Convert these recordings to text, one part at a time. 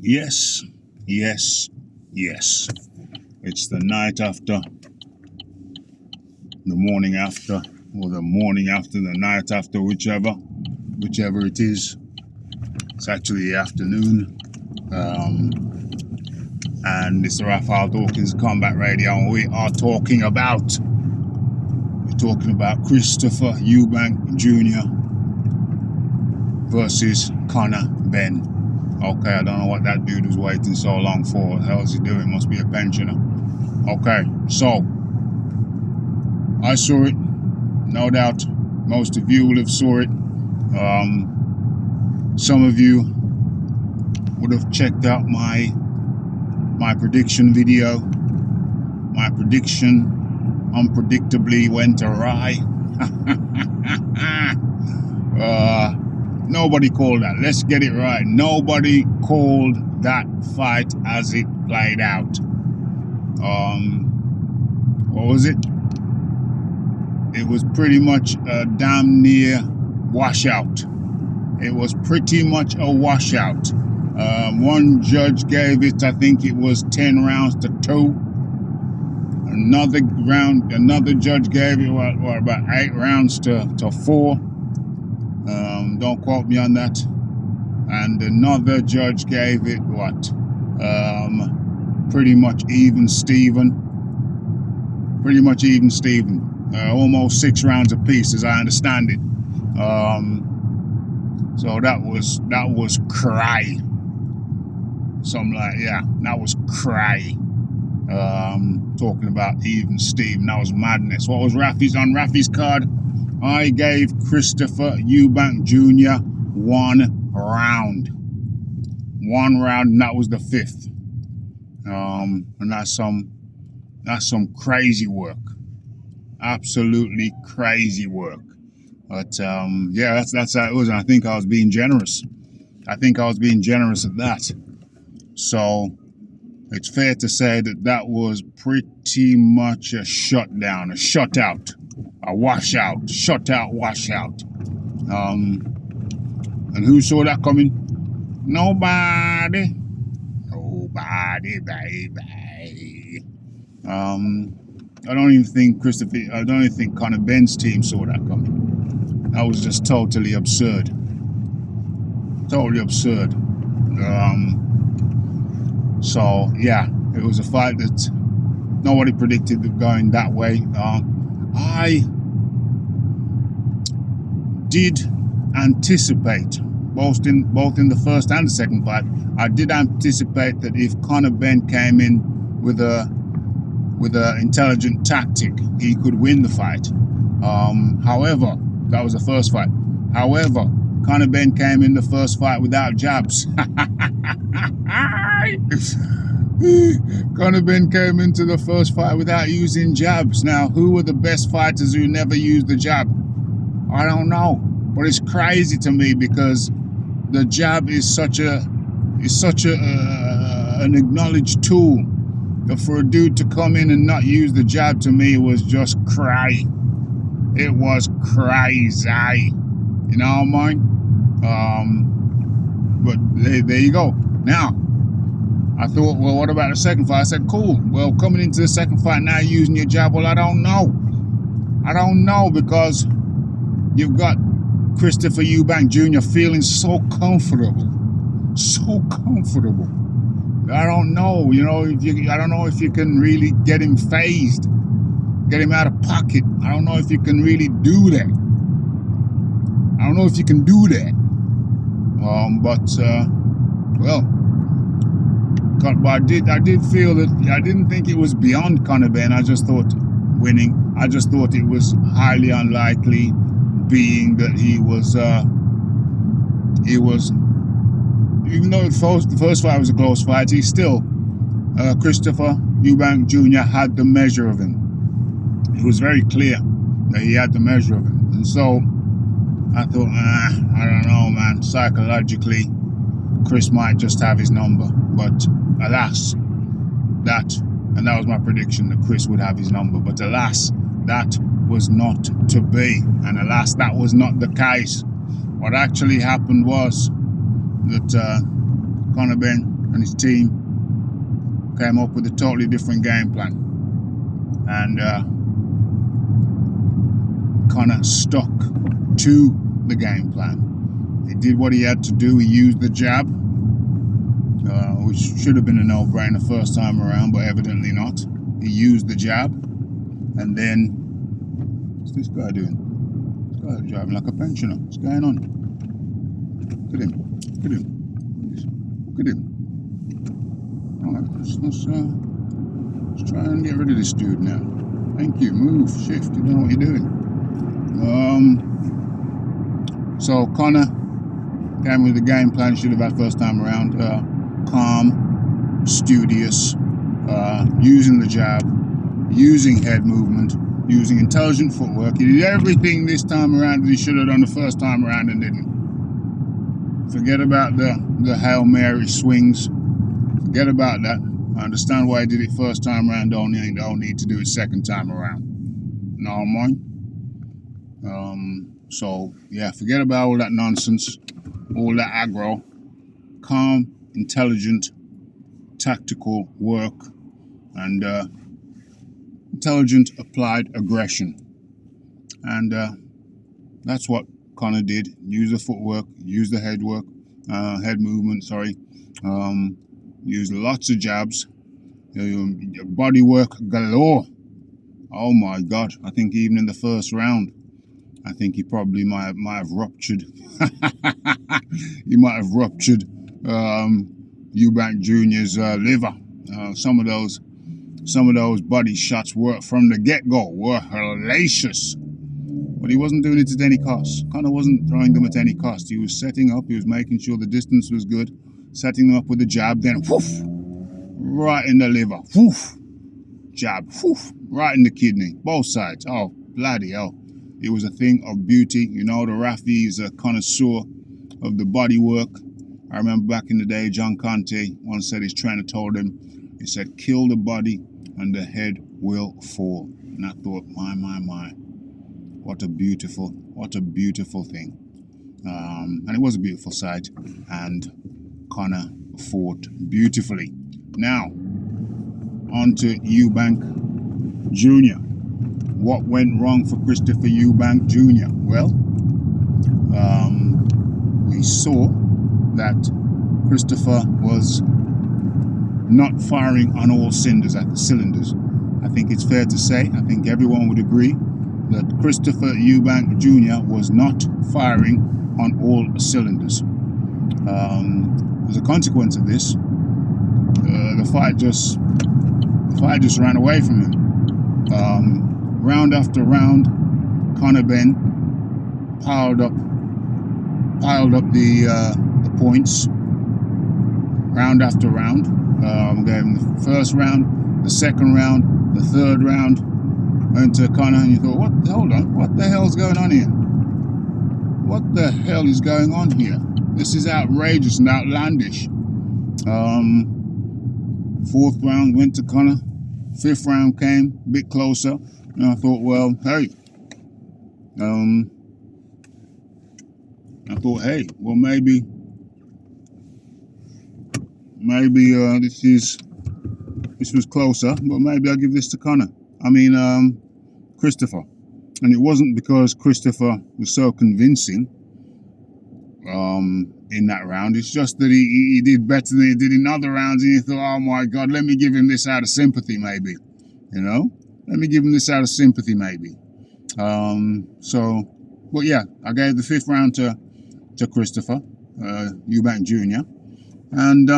Yes, yes, yes. It's the night after, the morning after, or the morning after, the night after, whichever it is. It's actually the afternoon. And it's the Raphael Dawkins Combat Radio, and we're talking about Christopher Eubank Jr. versus Conor Benn. Okay, I don't know what that dude was waiting so long for. What the hell is he doing? Must be a pensioner. Okay, so I saw it. No doubt most of you will have saw it. Some of you would have checked out my prediction video. My prediction unpredictably went awry. Nobody called that. Let's get it right. Nobody called that fight as it played out. What was it? It was pretty much a damn near washout. It was pretty much a washout. One judge gave it, I think it was 10 rounds to 2. Another judge gave it about 8 rounds to 4. Don't quote me on that. And another judge gave it pretty much even Steven. Almost 6 rounds apiece, as I understand it. So that was cray. Something like, yeah, that was cray. Talking about even Steven, that was madness. What was on Rafi's card? I gave Christopher Eubank Jr. 1 round. 1 round, and that was the 5th. And that's some crazy work. Absolutely crazy work. But yeah, that's how it was. And I think I was being generous. at that. So it's fair to say that was pretty much a shutdown, a shutout, a washout, shutout, washout. And who saw that coming? Nobody, baby. I don't even think Conor Benn's team saw that coming. That was just totally absurd. Totally absurd. So yeah, it was a fight that nobody predicted going that way. I did anticipate, both in the first and the second fight, I did anticipate that if Conor Benn came in with a intelligent tactic, he could win the fight. However, that was the first fight. However, Conor Benn came in the first fight without jabs. Conor Benn came into the first fight without using jabs. Now, who were the best fighters who never used the jab? I don't know, but it's crazy to me because the jab is such an acknowledged tool. But for a dude to come in and not use the jab, to me, was just cray. It was crazy. You know what I mean? But there you go. Now, I thought, well, what about the second fight? I said, cool. Well, coming into the second fight now, using your jab, well, I don't know. Because you've got Christopher Eubank Jr. feeling so comfortable. I don't know, I don't know if you can really get him phased, get him out of pocket. I don't know if you can really do that. But I did feel that I didn't think it was beyond Conor Benn. I just thought winning. I just thought it was highly unlikely, being that he was even though the first fight was a close fight, he still, Christopher Eubank Jr. had the measure of him. It was very clear that he had the measure of him. And so I thought, I don't know, man. Psychologically, Chris might just have his number. But alas, that was my prediction, that Chris would have his number. But alas, that was not to be. And alas, that was not the case. What actually happened was that Conor Benn and his team came up with a totally different game plan, and Conor stuck to the game plan. He did what he had to do. He used the jab, which should have been a no-brainer first time around, but evidently not. He used the jab, and then what's this guy doing? This guy's driving like a pensioner. What's going on? Look at him. Look at him. Look at him. All right, let's try and get rid of this dude now. Thank you. Move, shift. You know what you're doing. So Conor came with the game plan should have had first time around. Calm, studious, using the jab, using head movement, using intelligent footwork. He did everything this time around that he should have done the first time around and didn't. Forget about the Hail Mary swings. Forget about that. I understand why he did it first time around. Don't need to do it second time around. No mind. So yeah, forget about all that nonsense, all that aggro. Calm, intelligent, tactical work, and intelligent applied aggression. And that's what Conor did. Use the footwork, use the head movement, use lots of jabs, body work galore. Oh my God, I think even in the first round, I think he probably might have ruptured. He might have ruptured Eubank Jr.'s liver. Some of those body shots were from the get-go were hellacious, but he wasn't doing it at any cost. Conor wasn't throwing them at any cost. He was setting up. He was making sure the distance was good, setting them up with the jab. Then whoof, right in the liver. Whoof, jab. Whoof, right in the kidney. Both sides. Oh bloody hell! It was a thing of beauty. You know, the Rafi is a connoisseur of the body work. I remember back in the day, John Conte once said his trainer told him, he said, kill the body and the head will fall. And I thought, my, what a beautiful thing. And it was a beautiful sight. And Conor fought beautifully. Now, on to Eubank Jr. What went wrong for Christopher Eubank Jr.? Well, we saw that Christopher was not firing on all cylinders. I think it's fair to say, I think everyone would agree, that Christopher Eubank Jr. was not firing on all cylinders. As a consequence of this, the fight just ran away from him. Round after round, Conor Benn piled up the points. Round after round, gave him the first round, the second round, the third round, went to Conor, and you thought, hold on, what the hell's going on here? What the hell is going on here? This is outrageous and outlandish. Fourth round went to Conor. Fifth round came a bit closer. And I thought, well, hey. Maybe this was closer, but maybe I'll give this to Christopher. And it wasn't because Christopher was so convincing in that round. It's just that he did better than he did in other rounds, and you thought, oh my God, let me give him this out of sympathy, maybe. You know? Let me give him this out of sympathy, maybe. But yeah, I gave the fifth round to Christopher Eubank Jr. And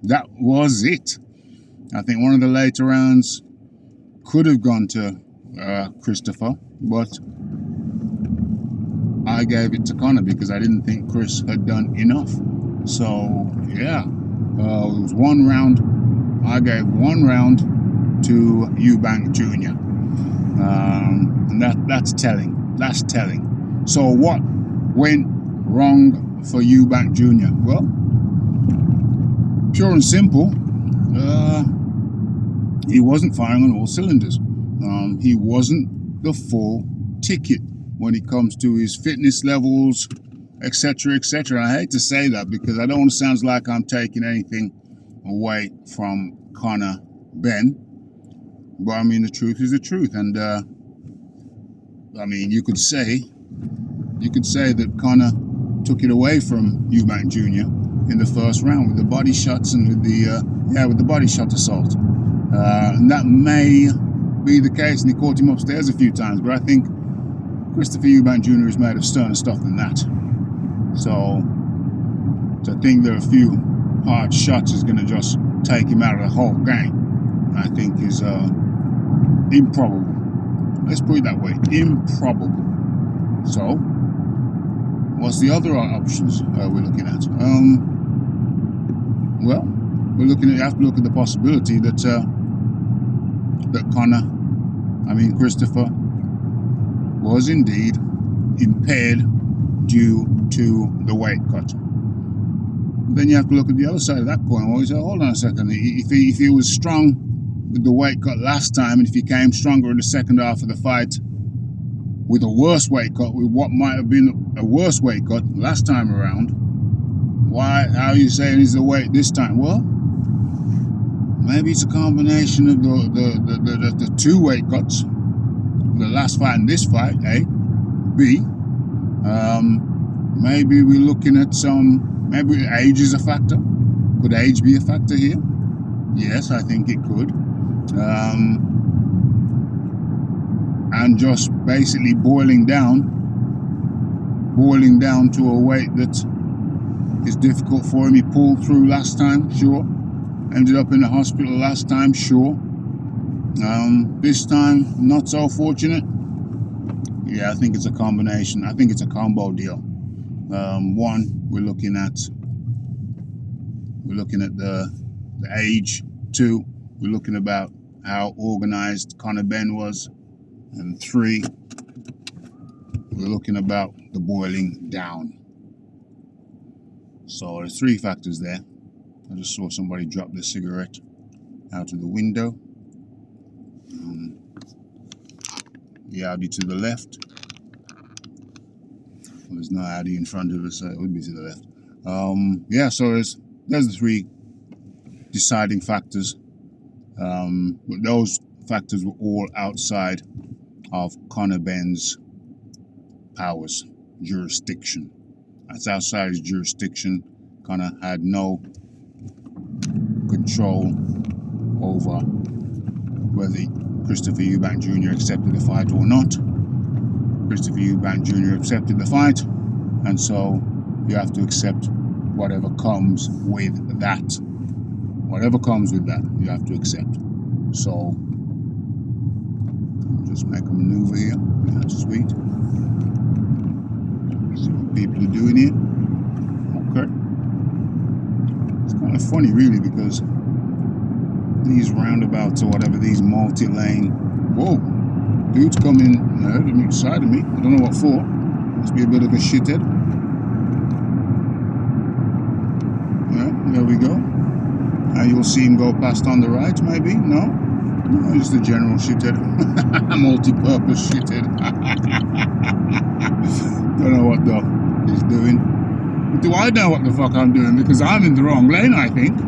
that was it. I think one of the later rounds could have gone to Christopher, but I gave it to Conor because I didn't think Chris had done enough. So yeah, it was one round. I gave one round to Eubank Jr. And that's telling. That's telling. So what went wrong for Eubank Jr.? Well, pure and simple, he wasn't firing on all cylinders. He wasn't the full ticket when it comes to his fitness levels, etc., etc. I hate to say that because I don't want to sound like I'm taking anything away from Conor Benn. But I mean, the truth is the truth, and I mean, you could say that Conor took it away from Eubank Jr. in the first round with the body shots and with the body shot assault, and that may be the case. And he caught him upstairs a few times, but I think Christopher Eubank Jr. is made of sterner stuff than that. So to think that a few hard shots is going to just take him out of the whole game, I think is improbable. Let's put it that way, improbable. So, what's the other options we're looking at? Well, you have to look at the possibility that Christopher was indeed impaired due to the weight cut. Then you have to look at the other side of that coin. Well, you say, hold on a second. If he was strong with the weight cut last time, and if he came stronger in the second half of the fight with a worse weight cut, with what might have been a worse weight cut last time around, how are you saying is the weight this time? Well, maybe it's a combination of the two weight cuts, the last fight and this fight, A. B, maybe we're looking at maybe age is a factor. Could age be a factor here? Yes, I think it could. And just basically boiling down to a weight that is difficult for him. He pulled through last time, sure. Ended up in the hospital last time, sure. This time, not so fortunate. Yeah, I think it's a combination. I think it's a combo deal. One, we're looking at the age. Two, we're looking about how organized Conor Benn was. And three, we're looking about the boiling down. So there's three factors there. I just saw somebody drop their cigarette out of the window. The Audi to the left. Well, there's no Audi in front of us, so it would be to the left. So there's the three deciding factors. But those factors were all outside of Conor Benn's powers, jurisdiction. That's outside his jurisdiction. Conor had no control over whether Christopher Eubank Jr. accepted the fight or not. Christopher Eubank Jr. accepted the fight, and so you have to accept whatever comes with that. Whatever comes with that, you have to accept. So, just make a maneuver here. That's sweet. See what people are doing here. Okay. It's kind of funny, really, because these roundabouts or whatever, these multi-lane. Whoa, dude's coming to the side of me. I don't know what for. Must be a bit of a shithead. Yeah, there we go. You'll see him go past on the right, maybe? No, just a general shithead. Multi-purpose shithead. Don't know what he's doing. But do I know what the fuck I'm doing? Because I'm in the wrong lane, I think.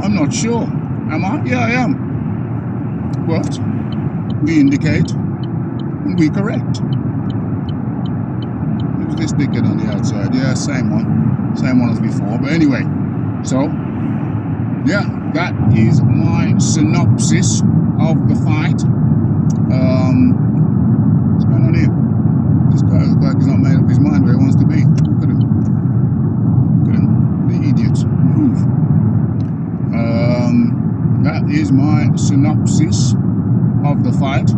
I'm not sure. Am I? Yeah, I am. But we indicate and we correct. Who's this dickhead on the outside? Yeah, same one as before. But anyway, so yeah, that is my synopsis of the fight. What's going on here? This guy looks like he's not made up his mind where he wants to be. Look at him. The idiot. Move. That is my synopsis of the fight.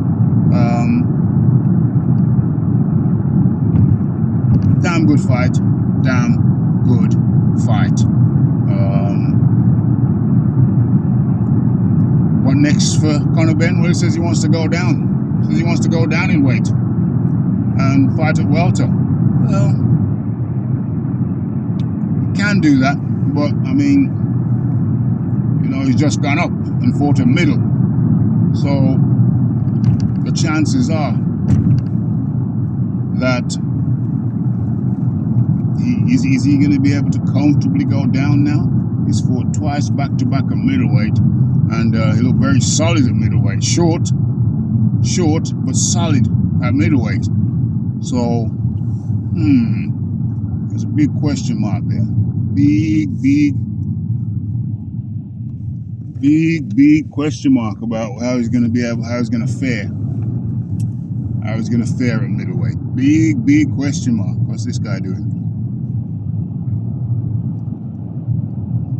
Damn good fight. Damn good fight. What next for Conor Benn? Well, he says he wants to go down. He says he wants to go down in weight and fight at welter. Well, he can do that, but I mean, he's just gone up and fought a middle. So the chances are that is he going to be able to comfortably go down now? He's fought twice back-to-back at middleweight, and he looked very solid at middleweight. Short, but solid at middleweight. So, there's a big question mark there. Big question mark about how he's going to fare. How he's going to fare at middleweight. Big question mark. What's this guy doing?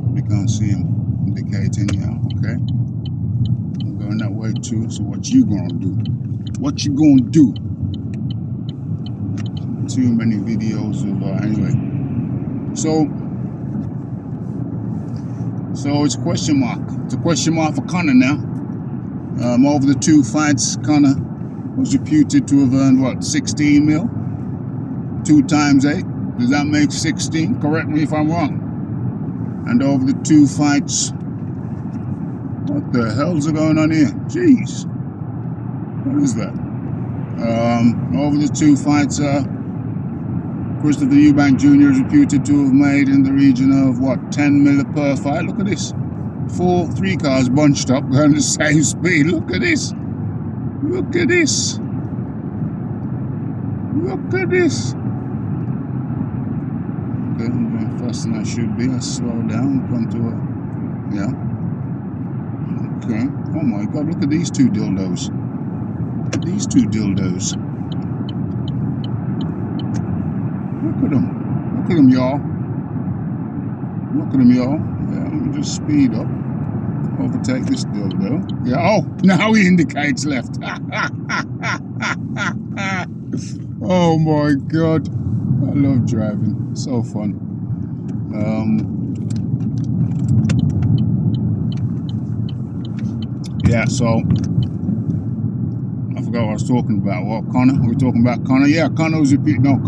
Probably can't see him indicating anyhow. Okay. I'm going that way too. So what you gonna do? What you gonna do? Too many videos of anyway. So it's a question mark. It's a question mark for Conor now. Over the 2 fights, Conor was reputed to have earned what, 16 mil? 2 times 8. Does that make 16? Correct me if I'm wrong. And over the 2 fights, what the hell's going on here? Jeez. What is that? Over the 2 fights, Christopher Eubank Jr. is reputed to have made in the region of what, 10 mil per fight? Look at this. 3 cars bunched up going the same speed. Look at this. Look at this. Look at this. Okay, I'm going faster than I should be. I slow down, come to a, yeah. Okay. Oh my God, look at these 2 dildos. Look at these 2 dildos. Look at them. Look at them, y'all. Look at them, y'all. Yeah, let me just speed up. Overtake this dildo. Yeah, oh, now he indicates left. Oh my God. I love driving. So fun. Yeah, so I forgot what I was talking about. What, Conor? Are we talking about Conor? Yeah, Conor was reputed. No.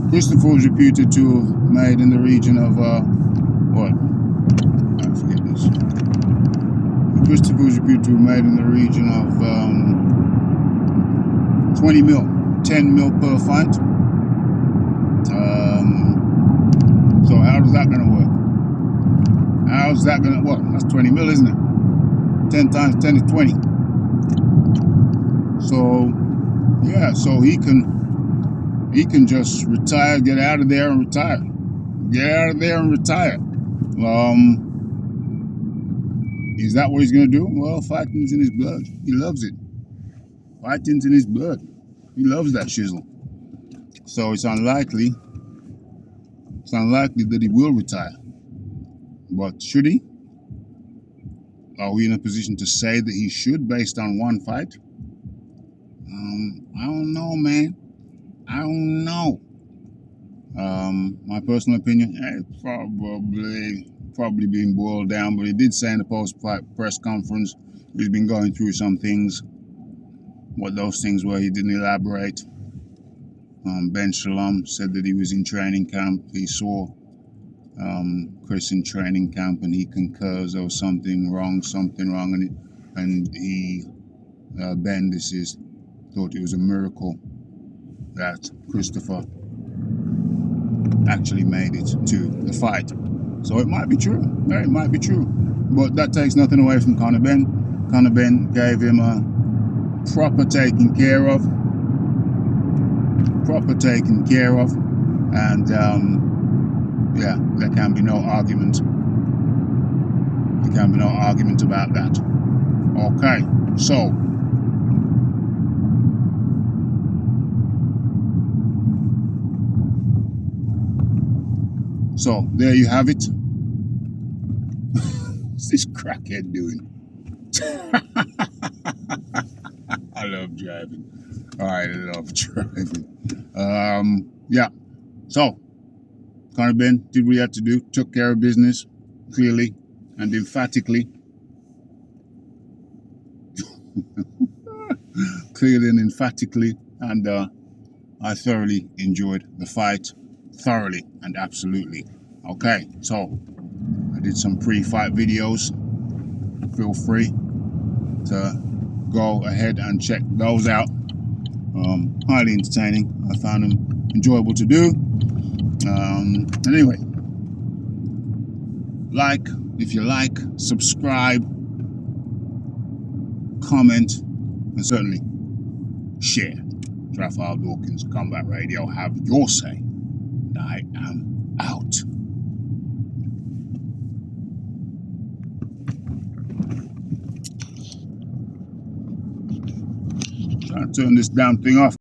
Christopher was reputed to have made in the region of what? I forget this. Christopher was reputed to have made in the region of 20 mil, 10 mil per fight. So how is that going to work? How's that going to work? That's 20 mil, isn't it? 10 times 10 is 20. So yeah, so he can just retire, get out of there and retire. Get out of there and retire. Is that what he's going to do? Well, fighting's in his blood. He loves it. Fighting's in his blood. He loves that shizzle. So it's unlikely that he will retire. But should he? Are we in a position to say that he should based on 1 fight? I don't know, man. I don't know. My personal opinion, it's probably being boiled down, but he did say in the post-fight press conference he's been going through some things. What those things were, he didn't elaborate. Ben Shalom said that he was in training camp. He saw Chris in training camp, and he concurs there was something wrong, and he Ben, thought it was a miracle that Christopher actually made it to the fight. So it might be true. It might be true. But that takes nothing away from Conor Benn. Conor Benn gave him a proper taking care of. And yeah, there can be no argument. There can be no argument about that. Okay, so there you have it. What's this crackhead doing? I love driving. I love driving. Yeah. So, Conor Benn did what he had to do, took care of business, clearly and emphatically. Clearly and emphatically. And I thoroughly enjoyed the fight. Thoroughly and absolutely. Okay, so I did some pre-fight videos. Feel free to go ahead and check those out. Highly entertaining. I found them enjoyable to do. Anyway, Like, if you like, subscribe, comment, and certainly share. Raphael Dawkins, Combat Radio. Have your say. And I am out. Trying to turn this damn thing off.